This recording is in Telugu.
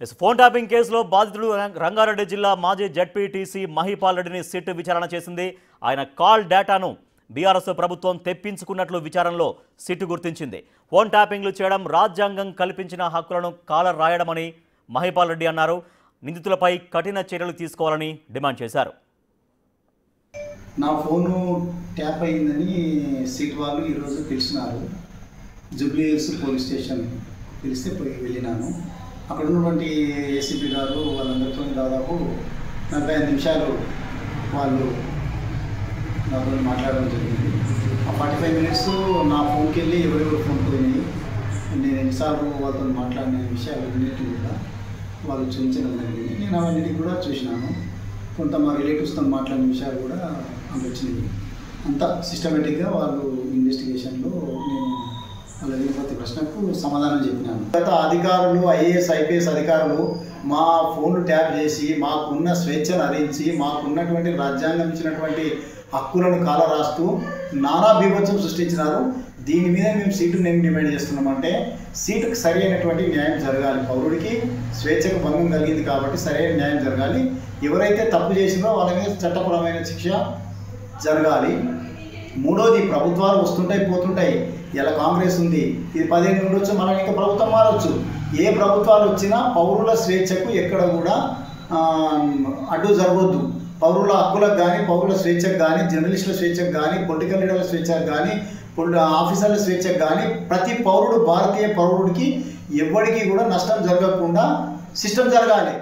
ఫోన్ ట్యాపింగ్ కేసులో బాధితుడు రంగారెడ్డి జిల్లా మాజీ జడ్పీటీసీ మహిపాల్ రెడ్డిని సిట్ విచారణ చేసింది. ఆయన కాల్ డేటాను బీఆర్ఎస్ ప్రభుత్వం తెప్పించుకున్నట్లు విచారణలో సిట్ గుర్తించింది. ఫోన్ ట్యాపింగ్లు చేయడం రాజ్యాంగం కల్పించిన హక్కులను కాలర్ రాయడమని మహిపాల్ రెడ్డి అన్నారు. నిందితులపై కఠిన చర్యలు తీసుకోవాలని డిమాండ్ చేశారు. నా ఫోను ట్యాప్ అయిందని సిట్ వాళ్ళు ఈరోజు తెలిసినారు. జూబ్లీ హిల్స్ పోలీస్ స్టేషన్ తెలిస్తే వెళ్ళినాను. అక్కడ ఉన్నటువంటి ఏసీపీ గారు వాళ్ళందరితో దాదాపు 45 నిమిషాలు వాళ్ళు నాతో మాట్లాడడం జరిగింది. ఆ 45 మినిట్స్ నా ఫోన్కి వెళ్ళి ఎవరెవరు ఫోన్ పోయినాయి, నేను ఎన్నిసార్లు వాళ్ళతో మాట్లాడిన విషయాలు అన్నింటినీ కూడా వాళ్ళు చూపించడం జరిగింది. నేను అవన్నిటికి కూడా చూసినాను. కొంత మా రిలేటివ్స్తో మాట్లాడిన విషయాలు కూడా వచ్చినాయి. అంతా సిస్టమేటిక్గా వాళ్ళు ఇన్వెస్టిగేషన్లో నేను వాళ్ళ ప్రతి ప్రశ్నకు సమాధానం చెప్పినాను. గత అధికారులు ఐఏఎస్ ఐపీఎస్ అధికారులు మా ఫోన్లు ట్యాప్ చేసి మాకున్న స్వేచ్ఛను హరించి మాకున్నటువంటి రాజ్యాంగం ఇచ్చినటువంటి హక్కులను కాలరాస్తూ నానా బీభత్సం సృష్టించినారు. దీని మీద మేము సీటును ఏం డిమాండ్ చేస్తున్నామంటే సీటుకు సరి అయినటువంటి న్యాయం జరగాలి. పౌరుడికి స్వేచ్ఛకు భంగం కలిగింది కాబట్టి సరైన న్యాయం జరగాలి. ఎవరైతే తప్పు చేసిందో వాళ్ళ మీద చట్టపరమైన శిక్ష జరగాలి. మూడోది, ప్రభుత్వాలు వస్తుంటాయి పోతుంటాయి. ఇలా కాంగ్రెస్ ఉంది, ఇది 15 ఉండొచ్చు, మనం ఇంకా ప్రభుత్వం మారవచ్చు. ఏ ప్రభుత్వాలు వచ్చినా పౌరుల స్వేచ్ఛకు ఎక్కడ కూడా అడ్డు జరగవద్దు. పౌరుల హక్కులకు కానీ, పౌరుల స్వేచ్ఛకు కానీ, జర్నలిస్టుల స్వేచ్ఛకు కానీ, పొలిటికల్ లీడర్ల స్వేచ్ఛకు కానీ, ఆఫీసర్ల స్వేచ్ఛకు కానీ ప్రతి పౌరుడు, భారతీయ పౌరుడికి ఎవరికి కూడా నష్టం జరగకుండా సిస్టమ్ జరగాలి.